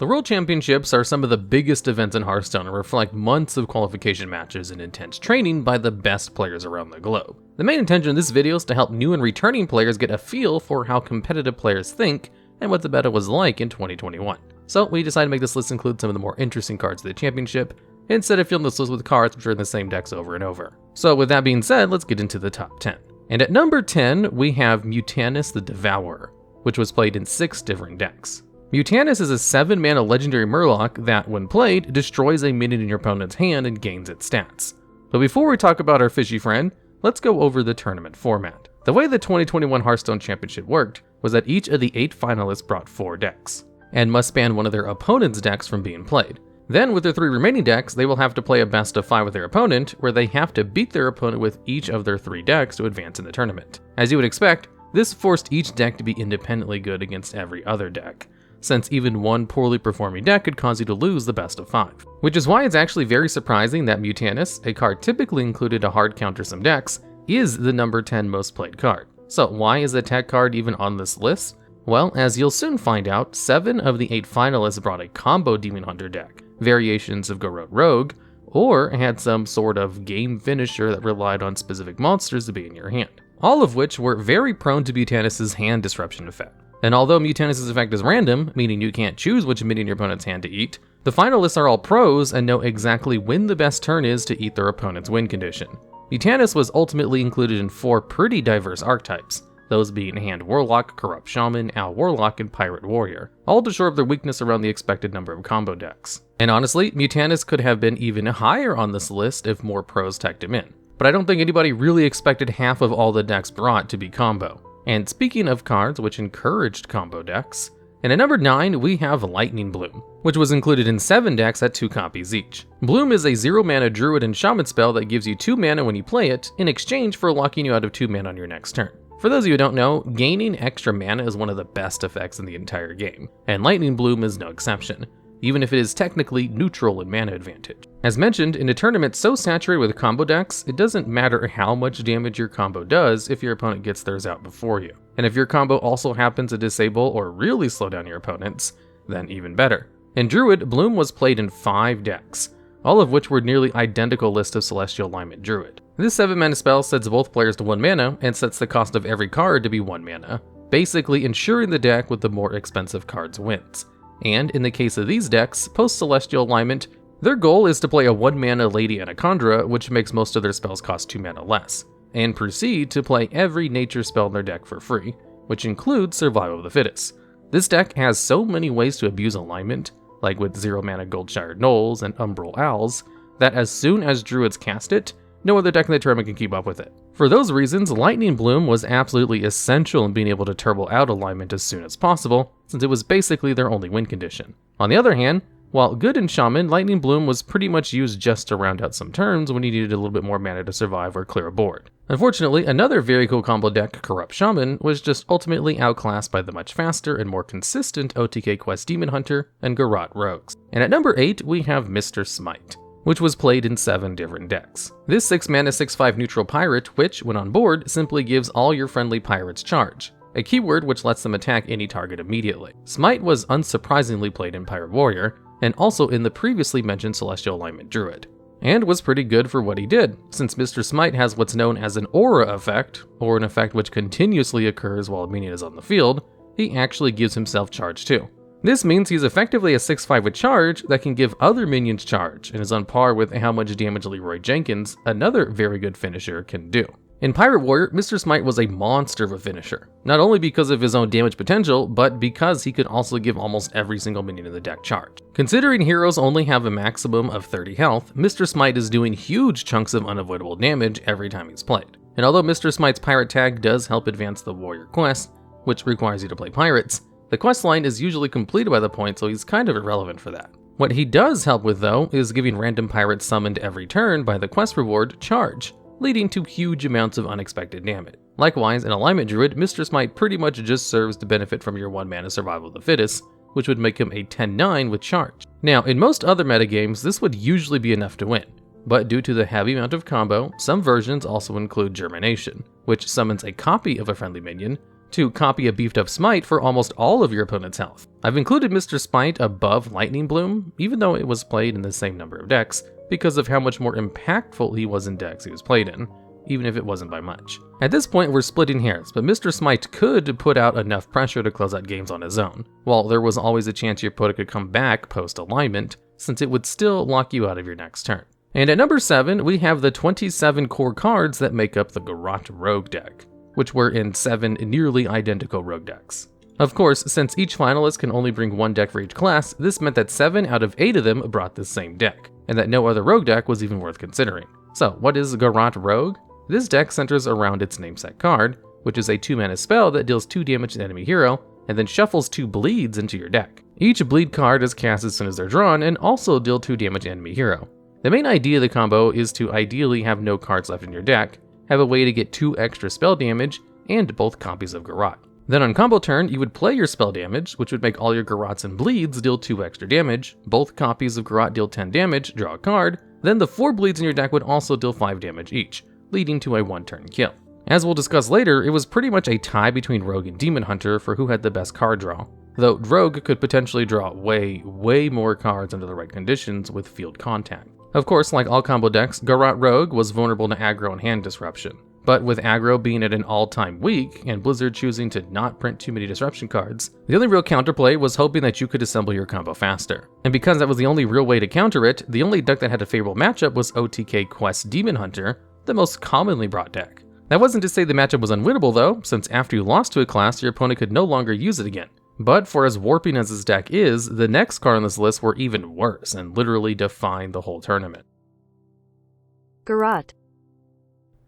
The World Championships are some of the biggest events in Hearthstone and reflect months of qualification matches and intense training by the best players around the globe. The main intention of this video is to help new and returning players get a feel for how competitive players think and what the meta was like in 2021. So we decided to make this list include some of the more interesting cards of the championship, instead of filling this list with cards which are in the same decks over and over. So with that being said, let's get into the top 10. And at number 10, we have Mutanus the Devourer, which was played in 6 different decks. Mutanus is a 7-mana legendary murloc that, when played, destroys a minion in your opponent's hand and gains its stats. But before we talk about our fishy friend, let's go over the tournament format. The way the 2021 Hearthstone Championship worked was that each of the 8 finalists brought 4 decks, and must ban one of their opponent's decks from being played. Then, with their 3 remaining decks, they will have to play a best of 5 with their opponent, where they have to beat their opponent with each of their 3 decks to advance in the tournament. As you would expect, this forced each deck to be independently good against every other deck, since even one poorly performing deck could cause you to lose the best of 5. Which is why it's actually very surprising that Mutanus, a card typically included to hard counter some decks, is the number 10 most played card. So why is the tech card even on this list? Well, as you'll soon find out, 7 of the 8 finalists brought a combo Demon Hunter deck, variations of Garrote Rogue, or had some sort of game finisher that relied on specific monsters to be in your hand. All of which were very prone to Mutanus' hand disruption effect. And although Mutanus' effect is random, meaning you can't choose which minion in your opponent's hand to eat, the finalists are all pros and know exactly when the best turn is to eat their opponent's win condition. Mutanus was ultimately included in 4 pretty diverse archetypes, those being Hand Warlock, Corrupt Shaman, Owl Warlock, and Pirate Warrior, all to shore up their weakness around the expected number of combo decks. And honestly, Mutanus could have been even higher on this list if more pros teched him in. But I don't think anybody really expected half of all the decks brought to be combo. And speaking of cards which encouraged combo decks, and at number 9 we have Lightning Bloom, which was included in 7 decks at 2 copies each. Bloom is a 0-mana druid and shaman spell that gives you 2 mana when you play it, in exchange for locking you out of 2 mana on your next turn. For those of you who don't know, gaining extra mana is one of the best effects in the entire game, and Lightning Bloom is no exception, even if it is technically neutral in mana advantage. As mentioned, in a tournament so saturated with combo decks, it doesn't matter how much damage your combo does if your opponent gets theirs out before you. And if your combo also happens to disable or really slow down your opponents, then even better. In Druid, Bloom was played in 5 decks, all of which were nearly identical list of Celestial Alignment Druid. This 7-mana spell sets both players to 1 mana and sets the cost of every card to be 1 mana, basically ensuring the deck with the more expensive cards wins. And in the case of these decks, post-Celestial Alignment, their goal is to play a 1-mana Lady Anaconda, which makes most of their spells cost 2 mana less, and proceed to play every nature spell in their deck for free, which includes Survival of the Fittest. This deck has so many ways to abuse alignment, like with 0-mana Goldshire Gnolls and Umbral Owls, that as soon as Druids cast it, no other deck in the tournament can keep up with it. For those reasons, Lightning Bloom was absolutely essential in being able to turbo out alignment as soon as possible, since it was basically their only win condition. On the other hand, while good in Shaman, Lightning Bloom was pretty much used just to round out some turns when you needed a little bit more mana to survive or clear a board. Unfortunately, another very cool combo deck, Corrupt Shaman, was just ultimately outclassed by the much faster and more consistent OTK Quest Demon Hunter and Garrote Rogues. And at number 8, we have Mr. Smite, which was played in 7 different decks. This 6-mana 6/5 neutral pirate, which, when on board, simply gives all your friendly pirates charge, a keyword which lets them attack any target immediately. Smite was unsurprisingly played in Pirate Warrior, and also in the previously mentioned Celestial Alignment Druid, and was pretty good for what he did, since Mr. Smite has what's known as an aura effect, or an effect which continuously occurs while a minion is on the field. He actually gives himself charge too. This means he's effectively a 6/5 with charge that can give other minions charge, and is on par with how much damage Leroy Jenkins, another very good finisher, can do. In Pirate Warrior, Mr. Smite was a monster of a finisher, not only because of his own damage potential, but because he could also give almost every single minion in the deck charge. Considering heroes only have a maximum of 30 health, Mr. Smite is doing huge chunks of unavoidable damage every time he's played. And although Mr. Smite's pirate tag does help advance the warrior quest, which requires you to play pirates, the quest line is usually completed by the point, so he's kind of irrelevant for that. What he does help with though, is giving random pirates summoned every turn by the quest reward charge, leading to huge amounts of unexpected damage. Likewise, in Alignment Druid, Mr. Smite pretty much just serves to benefit from your 1-mana Survival of the Fittest, which would make him a 10/9 with charge. Now, in most other metagames, this would usually be enough to win, but due to the heavy amount of combo, some versions also include Germination, which summons a copy of a friendly minion, to copy a beefed up Smite for almost all of your opponent's health. I've included Mr. Smite above Lightning Bloom, even though it was played in the same number of decks, because of how much more impactful he was in decks he was played in, even if it wasn't by much. At this point, we're splitting hairs, but Mr. Smite could put out enough pressure to close out games on his own, while there was always a chance your opponent could come back post-alignment, since it would still lock you out of your next turn. And at number 7, we have the 27 core cards that make up the Garrote Rogue deck, which were in 7 nearly identical rogue decks. Of course, since each finalist can only bring one deck for each class, this meant that 7 out of 8 of them brought the same deck, and that no other rogue deck was even worth considering. So, what is Garrote Rogue? This deck centers around its namesake card, which is a 2-mana spell that deals 2 damage to the enemy hero, and then shuffles 2 bleeds into your deck. Each bleed card is cast as soon as they're drawn, and also deal 2 damage to enemy hero. The main idea of the combo is to ideally have no cards left in your deck, have a way to get 2 extra spell damage, and both copies of Garrote. Then on combo turn, you would play your spell damage, which would make all your Garrotes and bleeds deal 2 extra damage, both copies of Garrote deal 10 damage, draw a card, then the 4 bleeds in your deck would also deal 5 damage each, leading to a 1-turn kill. As we'll discuss later, it was pretty much a tie between Rogue and Demon Hunter for who had the best card draw, though Rogue could potentially draw way more cards under the right conditions with field contact. Of course, like all combo decks, Garrote Rogue was vulnerable to aggro and hand disruption. But with aggro being at an all-time weak, and Blizzard choosing to not print too many disruption cards, the only real counterplay was hoping that you could assemble your combo faster. And because that was the only real way to counter it, the only deck that had a favorable matchup was OTK Quest Demon Hunter, the most commonly brought deck. That wasn't to say the matchup was unwinnable though, since after you lost to a class, your opponent could no longer use it again. But for as warping as this deck is, the next card on this list were even worse and literally defined the whole tournament. Garrote.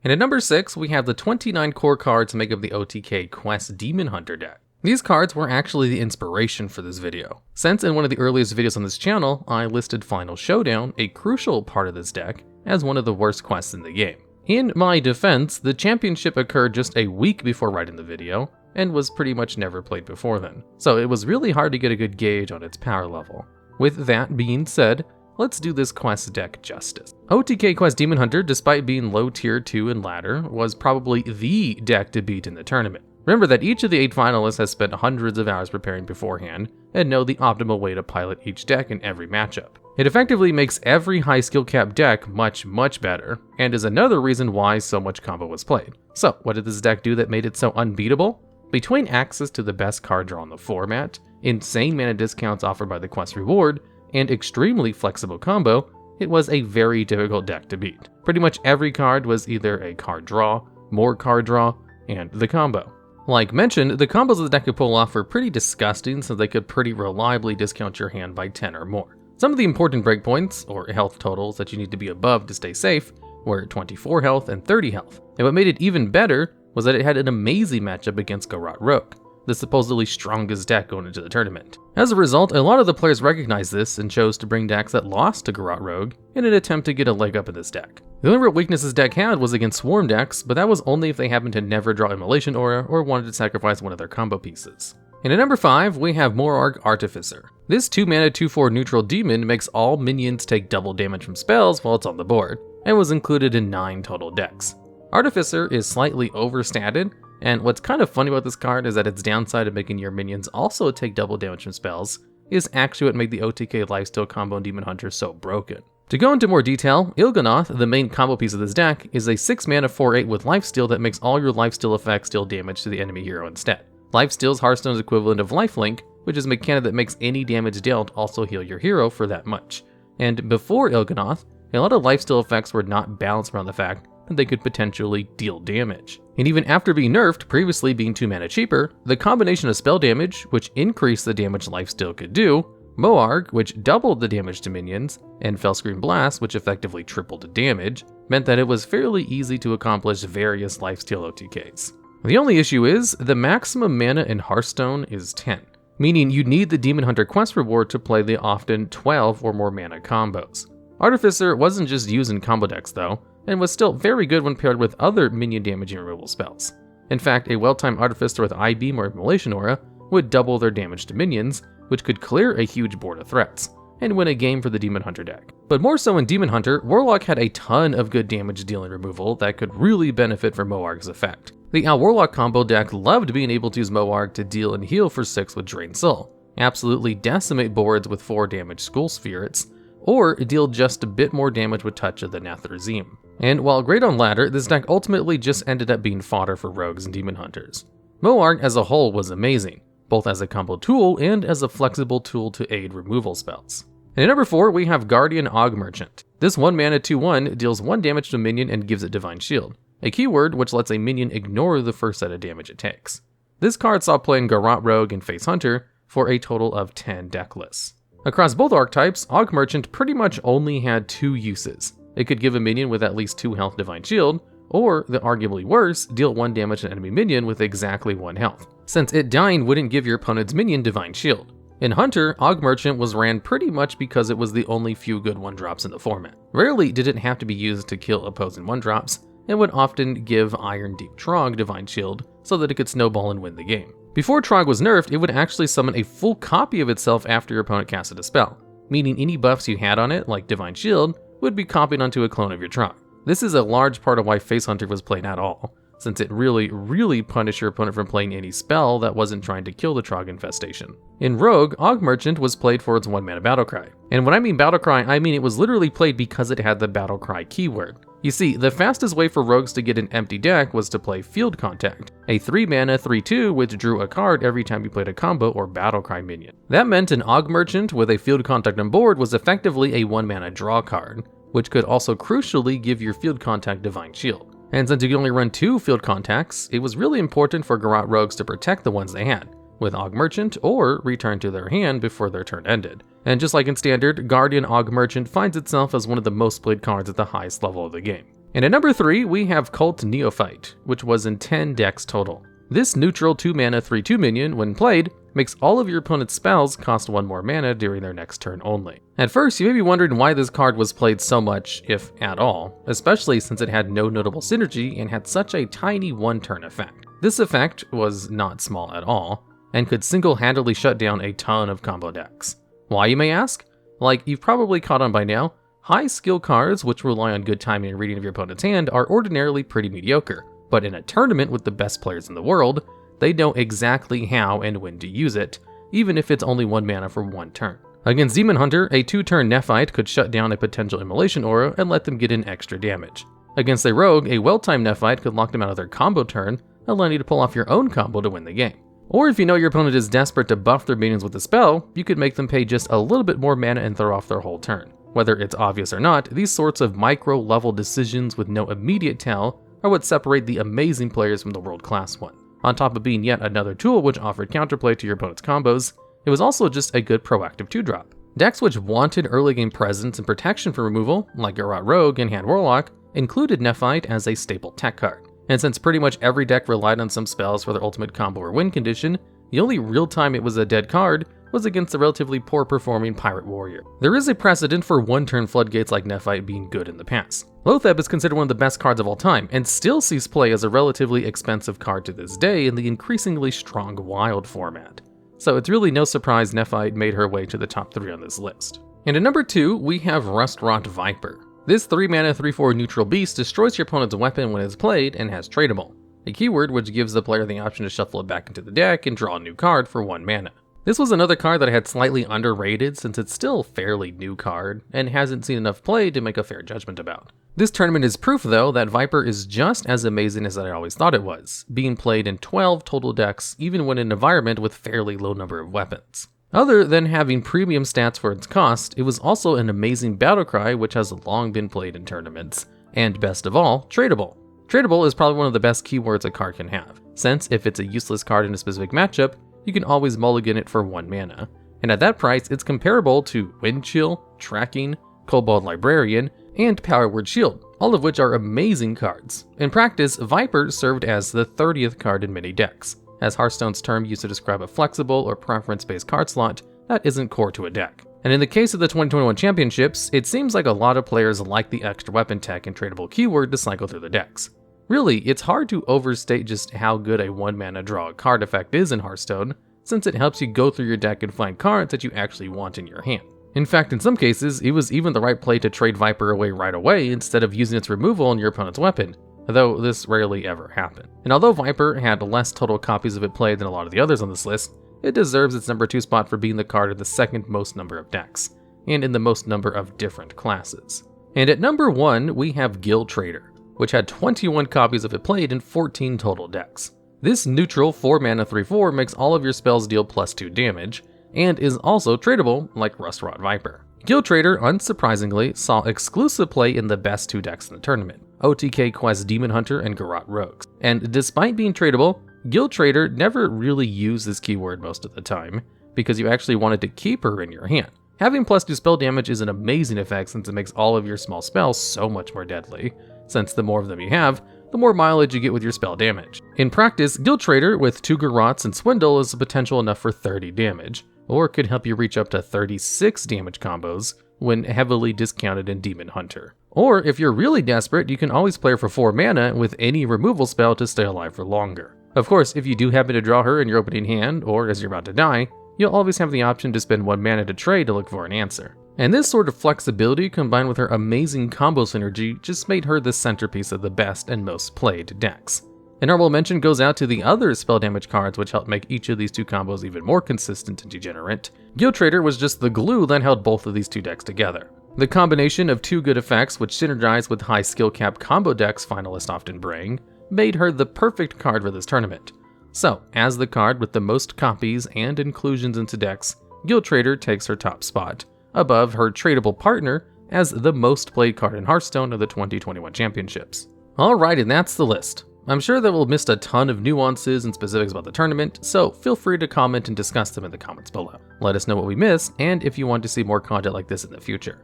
And at number 6, we have the 29 core cards to make up the OTK Quest Demon Hunter deck. These cards were actually the inspiration for this video, since in one of the earliest videos on this channel, I listed Final Showdown, a crucial part of this deck, as one of the worst quests in the game. In my defense, the championship occurred just a week before writing the video, and was pretty much never played before then, so it was really hard to get a good gauge on its power level. With that being said, let's do this quest deck justice. OTK Quest Demon Hunter, despite being low tier 2 and ladder, was probably the deck to beat in the tournament. Remember that each of the 8 finalists has spent hundreds of hours preparing beforehand, and know the optimal way to pilot each deck in every matchup. It effectively makes every high skill cap deck much better, and is another reason why so much combo was played. So, what did this deck do that made it so unbeatable? Between access to the best card draw in the format, insane mana discounts offered by the quest reward, and extremely flexible combo, it was a very difficult deck to beat. Pretty much every card was either a card draw, more card draw, and the combo. Like mentioned, the combos the deck could pull off were pretty disgusting since they could pretty reliably discount your hand by 10 or more. Some of the important breakpoints, or health totals that you need to be above to stay safe, were 24 health and 30 health. And what made it even better was that it had an amazing matchup against Garrote Rogue, the supposedly strongest deck going into the tournament. As a result, a lot of the players recognized this and chose to bring decks that lost to Garrote Rogue in an attempt to get a leg up in this deck. The only real weakness this deck had was against Swarm decks, but that was only if they happened to never draw Immolation Aura or wanted to sacrifice one of their combo pieces. And at number 5, we have Morarg Artificer. This 2-mana 2/4 neutral demon makes all minions take double damage from spells while it's on the board, and was included in 9 total decks. Artificer is slightly overstated, and what's kind of funny about this card is that its downside of making your minions also take double damage from spells is actually what made the OTK Lifesteal combo in Demon Hunter so broken. To go into more detail, Il'gynoth, the main combo piece of this deck, is a 6-mana 4/8 with Lifesteal that makes all your Lifesteal effects deal damage to the enemy hero instead. Lifesteal is Hearthstone's equivalent of Lifelink, which is a mechanic that makes any damage dealt also heal your hero for that much. And before Il'gynoth, a lot of Lifesteal effects were not balanced around the fact that they could potentially deal damage. And even after being nerfed, previously being 2 mana cheaper, the combination of spell damage, which increased the damage Lifesteal could do, Morarg, which doubled the damage to minions, and Fellscream Blast, which effectively tripled the damage, meant that it was fairly easy to accomplish various Lifesteal OTKs. The only issue is, the maximum mana in Hearthstone is 10, meaning you need the Demon Hunter quest reward to play the often 12 or more mana combos. Artificer wasn't just used in combo decks though, and was still very good when paired with other minion damaging removal spells. In fact, a well-timed Artificer with I-Beam or Immolation Aura would double their damage to minions, which could clear a huge board of threats, and win a game for the Demon Hunter deck. But more so in Demon Hunter, Warlock had a ton of good damage dealing removal that could really benefit from Morarg's effect. The Warlock combo deck loved being able to use Moarg to deal and heal for 6 with Drain Soul, absolutely decimate boards with 4 damage Skull Spirits, or deal just a bit more damage with Touch of the Nathrezim. And while great on ladder, this deck ultimately just ended up being fodder for rogues and demon hunters. Moarg as a whole was amazing, both as a combo tool and as a flexible tool to aid removal spells. And at number 4, we have Guardian Og Merchant. This 1 mana 2/1 deals 1 damage to a minion and gives it Divine Shield, a keyword which lets a minion ignore the first set of damage it takes. This card saw play in Garrote Rogue and Face Hunter for a total of 10 deck lists. Across both archetypes, Og Merchant pretty much only had 2 uses. It could give a minion with at least 2 health Divine Shield, or, the arguably worse, deal 1 damage to an enemy minion with exactly 1 health, since it dying wouldn't give your opponent's minion Divine Shield. In Hunter, Og Merchant was ran pretty much because it was the only few good 1-drops in the format. Rarely did it have to be used to kill opposing 1-drops, and would often give Iron Deep Trog Divine Shield so that it could snowball and win the game. Before Trog was nerfed, it would actually summon a full copy of itself after your opponent casted a spell, meaning any buffs you had on it, like Divine Shield, would be copied onto a clone of your Trog. This is a large part of why Face Hunter was played at all, since it really punished your opponent from playing any spell that wasn't trying to kill the Trog infestation. In Rogue, Og Merchant was played for its 1 mana Battlecry. And when I mean Battlecry, I mean it was literally played because it had the Battlecry keyword. You see, the fastest way for rogues to get an empty deck was to play Field Contact, a 3 mana 3/2 which drew a card every time you played a combo or Battlecry minion. That meant an Og Merchant with a Field Contact on board was effectively a 1 mana draw card, which could also crucially give your Field Contact Divine Shield. And since you could only run 2 Field Contacts, it was really important for Garrote rogues to protect the ones they had, with Og Merchant or return to their hand before their turn ended. And just like in Standard, Guardian Og Merchant finds itself as one of the most played cards at the highest level of the game. And at number 3, we have Cult Neophyte, which was in 10 decks total. This neutral 2 mana 3/2 minion, when played, makes all of your opponent's spells cost 1 more mana during their next turn only. At first, you may be wondering why this card was played so much, if at all, especially since it had no notable synergy and had such a tiny 1-turn effect. This effect was not small at all, and could single-handedly shut down a ton of combo decks. Why, you may ask? Like you've probably caught on by now, high skill cards which rely on good timing and reading of your opponent's hand are ordinarily pretty mediocre, but in a tournament with the best players in the world, they know exactly how and when to use it, even if it's only 1 mana for 1 turn. Against Demon Hunter, a 2-turn Neophyte could shut down a potential Immolation Aura and let them get in extra damage. Against a Rogue, a well-timed Neophyte could lock them out of their combo turn, allowing you to pull off your own combo to win the game. Or if you know your opponent is desperate to buff their minions with a spell, you could make them pay just a little bit more mana and throw off their whole turn. Whether it's obvious or not, these sorts of micro-level decisions with no immediate tell are what separate the amazing players from the world-class one. On top of being yet another tool which offered counterplay to your opponent's combos, it was also just a good proactive 2-drop. Decks which wanted early game presence and protection from removal, like Garrote Rogue and Hand Warlock, included Neophyte as a staple tech card. And since pretty much every deck relied on some spells for their ultimate combo or win condition, the only real time it was a dead card was against the relatively poor performing Pirate Warrior. There is a precedent for 1-turn floodgates like Neophyte being good in the past. Loatheb is considered one of the best cards of all time, and still sees play as a relatively expensive card to this day in the increasingly strong Wild format. So it's really no surprise Neophyte made her way to the top 3 on this list. And at number 2, we have Rustrot Viper. This 3 mana 3/4 neutral beast destroys your opponent's weapon when it's played and has tradable, a keyword which gives the player the option to shuffle it back into the deck and draw a new card for 1 mana. This was another card that I had slightly underrated since it's still a fairly new card and hasn't seen enough play to make a fair judgment about. This tournament is proof though that Viper is just as amazing as I always thought it was, being played in 12 total decks even when in an environment with fairly low number of weapons. Other than having premium stats for its cost, it was also an amazing battlecry which has long been played in tournaments, and best of all, tradable. Tradable is probably one of the best keywords a card can have, since if it's a useless card in a specific matchup, you can always mulligan it for 1 mana, and at that price it's comparable to Wind Chill, Tracking, Kobold Librarian, and Power Word Shield, all of which are amazing cards. In practice, Viper served as the 30th card in many decks, as Hearthstone's term used to describe a flexible or preference-based card slot that isn't core to a deck. And in the case of the 2021 championships, it seems like a lot of players like the extra weapon tech and tradable keyword to cycle through the decks. Really, it's hard to overstate just how good a 1 mana draw a card effect is in Hearthstone, since it helps you go through your deck and find cards that you actually want in your hand. In fact, in some cases, it was even the right play to trade Viper away right away instead of using its removal on your opponent's weapon, though this rarely ever happened. And although Viper had less total copies of it played than a lot of the others on this list, it deserves its number 2 spot for being the card in the second most number of decks, and in the most number of different classes. And at number 1, we have Guild Trader, which had 21 copies of it played in 14 total decks. This neutral 4 mana 3/4 makes all of your spells deal +2 damage, and is also tradable like Rustrot Viper. Guild Trader, unsurprisingly, saw exclusive play in the best 2 decks in the tournament, OTK Quest Demon Hunter and Garrote Rogues. And despite being tradable, Guild Trader never really used this keyword most of the time, because you actually wanted to keep her in your hand. Having +2 spell damage is an amazing effect since it makes all of your small spells so much more deadly, since the more of them you have, the more mileage you get with your spell damage. In practice, Guild Trader with 2 Garrotes and Swindle is potential enough for 30 damage, or could help you reach up to 36 damage combos when heavily discounted in Demon Hunter. Or if you're really desperate, you can always play her for 4 mana with any removal spell to stay alive for longer. Of course, if you do happen to draw her in your opening hand, or as you're about to die, you'll always have the option to spend 1 mana to trade to look for an answer. And this sort of flexibility combined with her amazing combo synergy just made her the centerpiece of the best and most played decks. An honorable mention goes out to the other spell damage cards which help make each of these 2 combos even more consistent and degenerate. Guild Trader was just the glue that held both of these 2 decks together. The combination of 2 good effects which synergize with high skill cap combo decks finalists often bring, made her the perfect card for this tournament. So, as the card with the most copies and inclusions into decks, Guild Trader takes her top spot, above her tradable partner as the most played card in Hearthstone of the 2021 championships. Alright, and that's the list. I'm sure that we'll miss a ton of nuances and specifics about the tournament, so feel free to comment and discuss them in the comments below. Let us know what we missed, and if you want to see more content like this in the future.